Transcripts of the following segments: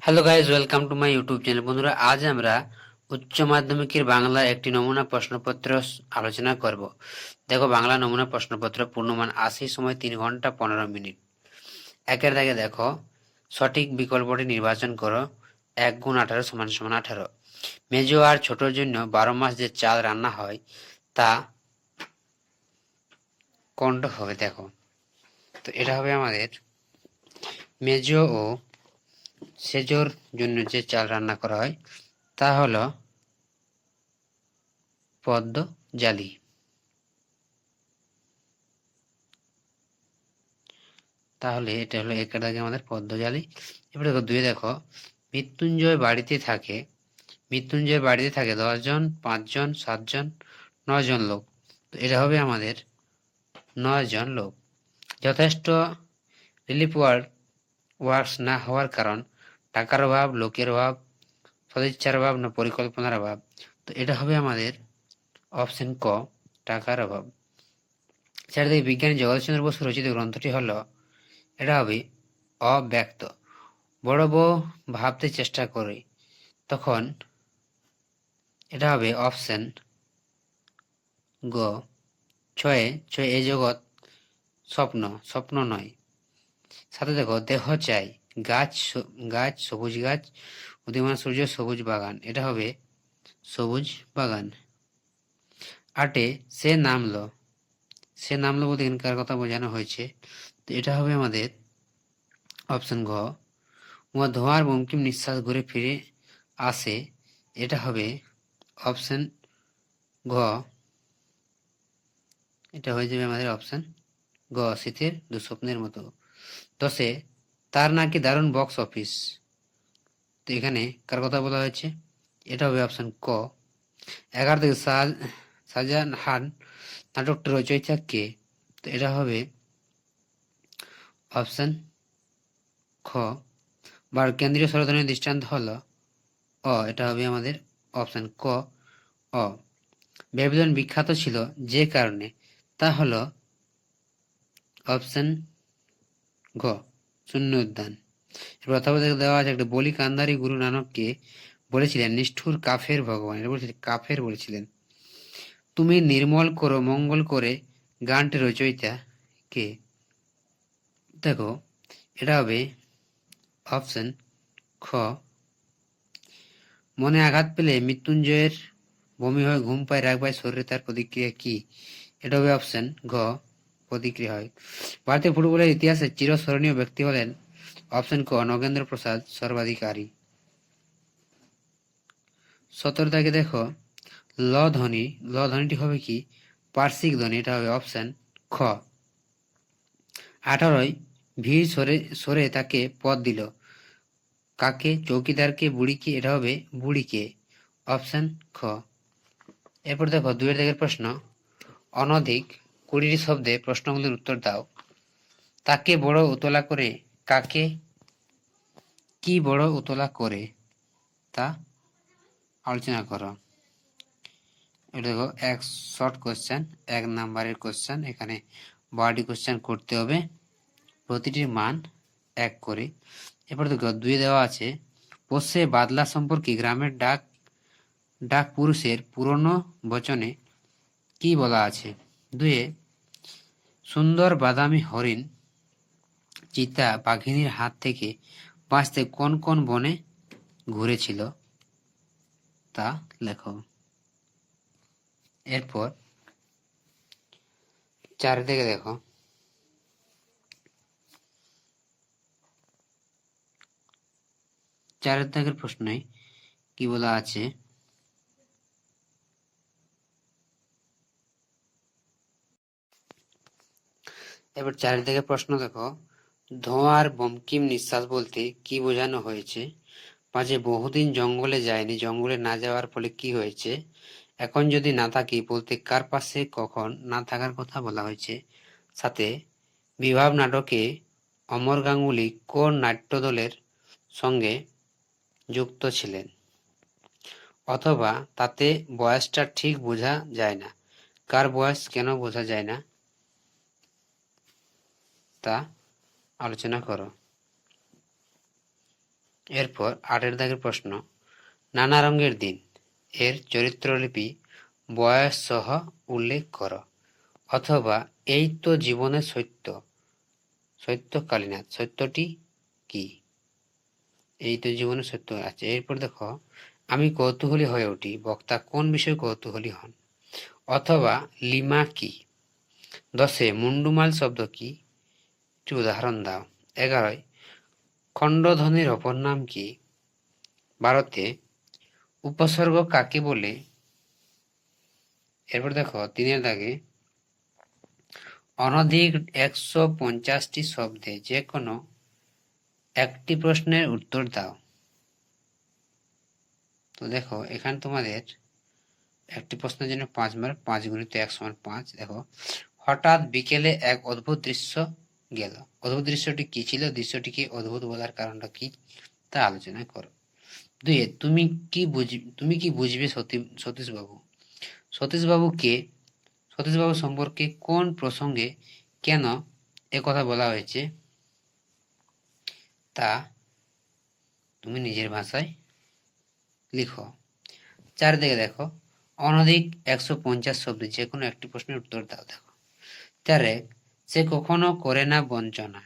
Hello guys, welcome to my YouTube channel. বন্ধুরা, আজ আমরা উচ্চ মাধ্যমিকের বাংলা একটি নমুনা প্রশ্নপত্র আলোচনা করব। দেখো, বাংলা নমুনা প্রশ্নপত্র, পূর্ণমান 80, সময় 3 ঘন্টা 15 মিনিট। একের দাগে দেখো, সঠিক বিকল্পটি নির্বাচন করো। 1 × 18 = 18। মেজো আর ছোটর জন্য 12 মাস যে চাল রান্না হয় তা কোনটা হবে? দেখো, তো এটা হবে আমাদের মেজো ও সেজোর জন্য যে চাল রান্না করা হয় তা হলো পদ্ম জালি। তাহলে এটা হলো একের দাগে আমাদের পদ্ম জালি। এবার দেখো, দুয়ে দেখো, মৃত্যুঞ্জয় বাড়িতে থাকে। মৃত্যুঞ্জয় বাড়িতে থাকে 10 জন, 5 জন, 7 জন, 9 জন লোক। তো এটা হবে আমাদের 9 জন লোক। যথেষ্ট রিলিফ ওয়ার্কস না হওয়ার কারণ টাকার অভাব, লোকের অভাব, সদিচ্ছার অভাব না পরিকল্পনার অভাব। তো এটা হবে আমাদের অপশন ক, টাকার অভাব। চারিদিকে বিজ্ঞানী জগৎচন্দ্র বসু রচিত গ্রন্থটি হলো, এটা হবে অব্যক্ত। বড় বউ ভাবতে চেষ্টা করে, তখন এটা হবে অপশন গ, ছয়ে ছয়, এই জগৎ স্বপ্ন, স্বপ্ন নয়। সাথে দেখো, দেহ চাই, গাছ, গাছ, সবুজ গাছ, উদীয়মান সূর্য, সবুজ বাগান। এটা হবে সবুজ বাগান। 8, সে নামলো। সে নামলো বলতে এখানকার কথা বোঝানো হয়েছে। তো এটা হবে আমাদের অপশন ঘ, ধোঁয়ার বঙ্কিম নিঃশ্বাস ঘুরে ফিরে আসে। এটা হবে অপশন ঘ, এটা হয়ে যাবে আমাদের অপশন গ, শীতের দুঃস্বপ্নের মতো। 10, তার নাকি দারুণ বক্স অফিস। তো এখানে কার কথা বলা হয়েছে? এটা হবে অপশন ক। 11 থেকে শাহজাহান নাটকটির রচয়িতা কে? তো এটা হবে অপশন খ। কেন্দ্রীয় স্বরধ্বনির দৃষ্টান্ত হলো অ, এটা হবে আমাদের অপশন ক, অ। ব্যাবিলন বিখ্যাত ছিল যে কারণে, তা হলো অপশন ঘ, শূন্য উদ্যান। প্রথম দেওয়া আছে একটা, বলি কান্দারি গুরু নানককে বলেছিলেন নিষ্ঠুর কাফের ভগবান। এটা বলেছিলেন কাফের বলেছিলেন। তুমি নির্মল করো মঙ্গল করে, গানটি রচয়িতা কে? দেখো, এটা হবে অপশন খ। মনে আঘাত পেলে মৃত্যুঞ্জয়ের বমি হয়, ঘুম পায়, রাগ পায়, শরীরে তার প্রতিক্রিয়া কি? এটা হবে অপশন ঘ, প্রতিক্রিয়া হয়। ভারতীয় ফুটবলের ইতিহাসে চিরস্মরণীয় ব্যক্তি হলেন অপশন ক, নগেন্দ্র প্রসাদ সর্বাধিকারী। 17 থেকে দেখো, ল ধ্বনি। ল ধ্বনিটি হবে কি? পার্শ্বিক ধ্বনি। এটা হবে অপশন খ। 18, ভিড় সরে সরে তাকে পদ দিল। কাকে? চৌকিদারকে, বুড়িকে? এটা হবে বুড়িকে, অপশন খ। এরপর দেখো, 2 এর দাগের প্রশ্ন, অনধিক 20টি শব্দে প্রশ্নগুলির উত্তর দাও। তাকে বড় উতলা করে, কাকে কি বড় উতলা করে, তা আলোচনা করো। এটা দেখো, এক শর্ট কোশ্চেন, 1 নাম্বারের কোশ্চেন। এখানে 12টি কোশ্চেন করতে হবে, প্রতিটির মান 1 করে। এরপর দেখো, 2 দেওয়া আছে, পোষে বাদলা সম্পর্কে গ্রামের ডাক পুরুষের পুরনো বচনে কি বলা আছে? 2, সুন্দর বাদামি হরিণ চিতা বাঘিনীর হাত থেকে বাঁচতে কোন কোন বনে ঘুরেছিল, তা লেখো। এরপর 4 থেকে দেখো, 4 দাগের প্রশ্নে কি বলা আছে? এবার 4 দাগের প্রশ্ন দেখো, ধোঁয়ার বঙ্কিম নিঃশ্বাস বলতে কি বোঝানো হয়েছে? 5, বহুদিন জঙ্গলে যায়নি, জঙ্গলে না যাওয়ার ফলে কি হয়েছে? এখন যদি না থাকি বলতে কার পাশে কখন না থাকার কথা বলা হয়েছে? 7, বিভাব নাটকে অমর গাঙ্গুলি কোন নাট্যদলের সঙ্গে যুক্ত ছিলেন? অথবা তাতে বয়সটা ঠিক বোঝা যায় না, কার বয়স কেন বোঝা যায় না, তা আলোচনা করো। এরপর 8 দাগের প্রশ্ন, নানা রঙের দিন এর চরিত্রলিপি বয়স সহ উল্লেখ করো, অথবা এই তো জীবনের সত্য, সত্য কালীনাথ, সত্যটি কি? এই তো জীবনের সত্য আছে। এরপর দেখো, আমি কৌতূহলী হয়ে উঠি, বক্তা কোন বিষয়ে কৌতূহলী হন, অথবা লিমা কি? 10 মুন্ডুমাল শব্দ কি? একটি উদাহরণ দাও। 11 খণ্ডধ্বনির অপর নাম কি? 12 উপসর্গ কাকে বলে? এরপর দেখো 3 দাগে, অনধিক 150টি শব্দে যে কোনো একটি প্রশ্নের উত্তর দাও। তো দেখো এখানে তোমাদের একটি প্রশ্নের জন্য 5 মার্ক, 5 গুণিত 1 সমান 5। দেখো, হঠাৎ বিকেলে এক অদ্ভুত দৃশ্য গেল। অদ্ভুত দৃশ্যটি কি ছিল? দৃশ্যটিকে অদ্ভুত বলার কারণটা কি তা আলোচনা করো। 2 তুমি কি বুঝবে সতীশ বাবু? সতীশ বাবু কে? সতীশ বাবু সম্পর্কে কোন প্রসঙ্গে কেন কথা বলা হয়েছে তা তুমি নিজের ভাষায় লিখো। 4 দিকে দেখো, অনধিক 150 শব্দে যে কোনো একটি প্রশ্নের উত্তর দাও। দেখো 4 সে কখনো করে না বঞ্চনা,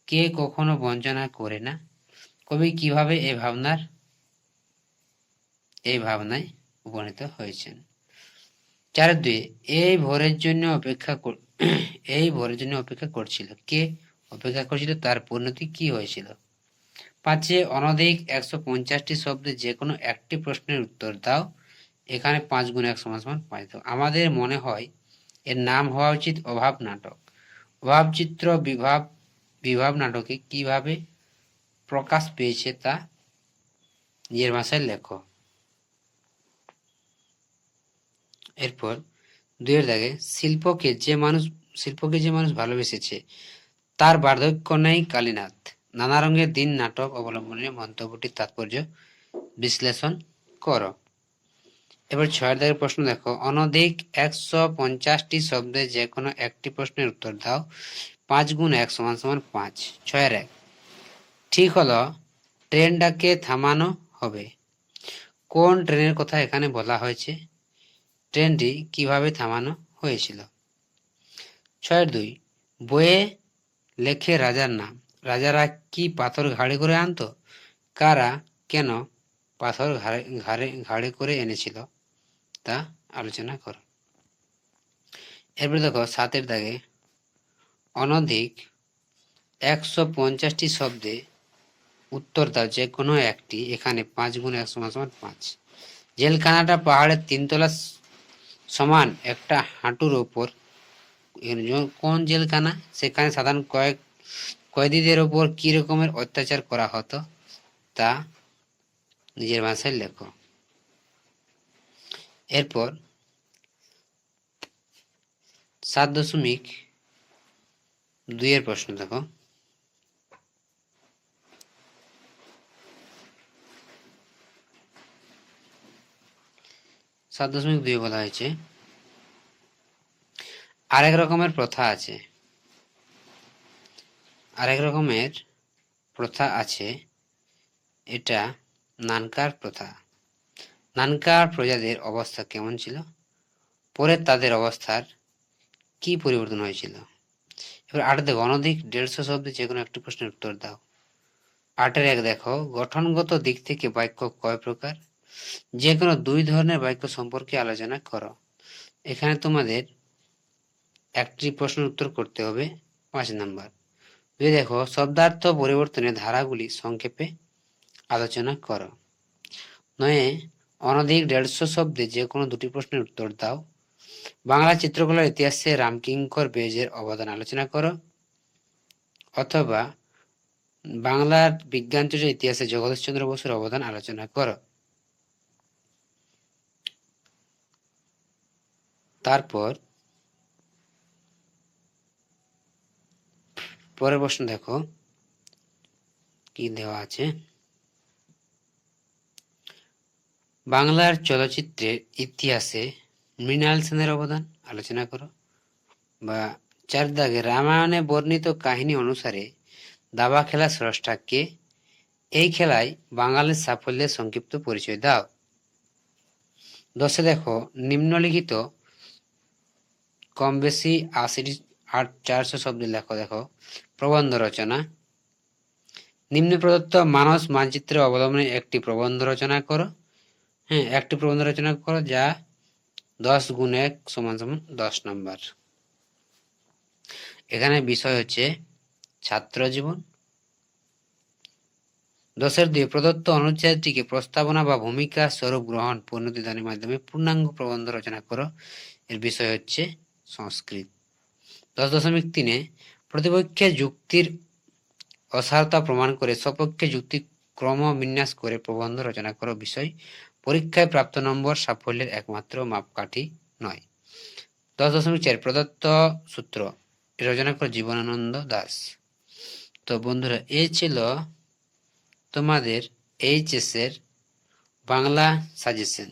কে কখনো বঞ্চনা করে না? কবি কিভাবে এই ভাবনায় উপনীত হয়েছেন? 4-2 এই ভোরের জন্য অপেক্ষা করছিল, কে অপেক্ষা করছিল, তার পরিণতি কি হয়েছিল? 5 অনধিক 150টি শব্দে যে কোনো একটি প্রশ্নের উত্তর দাও। এখানে 5 গুণ 1 সমান 5। আমাদের মনে হয় এর নাম হওয়া উচিত অভাব নাটক। অভাব চিত্র বিভাব নাটকে কিভাবে প্রকাশ পেয়েছে তা নিজের ভাষায় লেখো। এরপর 2 দাগে, শিল্পকে যে মানুষ ভালোবেসেছে তার বার্ধক্য নেই কালীনাথ। নানা রঙের দিন নাটক অবলম্বনে মন্তব্যটির তাৎপর্য বিশ্লেষণ করো। এবার 6 দাগের প্রশ্ন দেখো, অনধিক 150টি শব্দে যে কোনো একটি প্রশ্নের উত্তর দাও। 5 গুণ 1 সমান 5। 6-1 ঠিক হলো, ট্রেনটাকে থামানো হবে। কোন ট্রেনের কথা এখানে বলা হয়েছে? ট্রেনটি কিভাবে থামানো হয়েছিল? 6-2 বইয়ে লেখে রাজার নাম। রাজারা কি পাথর ঘাড়ে করে আনতো? কারা কেন পাথর ঘাড়ে করে এনেছিল তা আলোচনা করো। এরপর দেখো 7 দাগে, অনধিক 150টি শব্দে উত্তর দাও যে কোনো একটি। এখানে 5 গুণ 1 সমান 5। জেলখানাটা পাহাড়ের 3 তলা সমান একটা হাঁটুর ওপর। কোন জেলখানা? সেখানে সাধারণ কয়েদিদের ওপর কি রকমের অত্যাচার করা হতো তা নিজের ভাষায় লেখো। এরপর 7.2 এর প্রশ্ন দেখো, বলা হয়েছে, আরেক রকমের প্রথা আছে, এটা নানকার প্রথা। নানকার প্রজাদের অবস্থা কেমন ছিল? পরে তাদের অবস্থার কি পরিবর্তন হয়েছিল? এবার 8 দেখো, অনধিক 150 শব্দে যে কোনো একটি প্রশ্নের উত্তর দাও। 8-1 দেখো, গঠনগত দিক থেকে বাক্য কয় প্রকার? যে কোনো 2 ধরনের বাক্য সম্পর্কে আলোচনা করো। এখানে তোমাদের একটি প্রশ্নের উত্তর করতে হবে 5 নাম্বার। 2 দেখো, শব্দার্থ পরিবর্তনের ধারাগুলি সংক্ষেপে আলোচনা করো। 9 অনধিক 150 শব্দে যে কোনো 2টি প্রশ্নের উত্তর দাও। বাংলা চিত্রকলার ইতিহাসে রামকিঙ্কর বেজের অবদান আলোচনা করো, অথবা বাংলার বিজ্ঞান চর্চার ইতিহাসে জগদীশচন্দ্র বসুর অবদান আলোচনা করো। তারপর পরের প্রশ্ন দেখো কি দেওয়া আছে, বাংলার চলচ্চিত্রের ইতিহাসে মৃণাল সেনের অবদান আলোচনা করো। বা 4 দাগে, রামায়ণে বর্ণিত কাহিনী অনুসারে দাবা খেলা স্রষ্টা কে? এই খেলায় বাঙালির সাফল্যের সংক্ষিপ্ত পরিচয় দাও। 10 দেখো নিম্নলিখিত কম বেশি 400 শব্দ লেখো। দেখো প্রবন্ধ রচনা। নিম্নে প্রদত্ত মানস মানচিত্র অবলম্বনে একটি প্রবন্ধ রচনা করো। হ্যাঁ, একটি প্রবন্ধ রচনা করো যা 10 গুণ 1 সমান 10 নম্বর। এখানে বিষয় হচ্ছে ছাত্র জীবন। 10-2 প্রদত্ত অনুচ্ছেদটিকে প্রস্তাবনা বা ভূমিকা স্বরূপ গ্রহণ পরিণতিদানের মাধ্যমে পূর্ণাঙ্গ প্রবন্ধ রচনা করো। এর বিষয় হচ্ছে সংস্কৃত। 10.3 প্রতিপক্ষের যুক্তির অসারতা প্রমাণ করে সপক্ষে যুক্তি ক্রম বিন্যাস করে প্রবন্ধ রচনা করো। বিষয় পরীক্ষায় প্রাপ্ত নম্বর সাফল্যের একমাত্র মাপকাঠি নয়। 10.4 প্রদত্ত সূত্র রচনা করো জীবনানন্দ দাশ। তো বন্ধুরা, এই ছিল তোমাদের এইচএস এর বাংলা সাজেশন।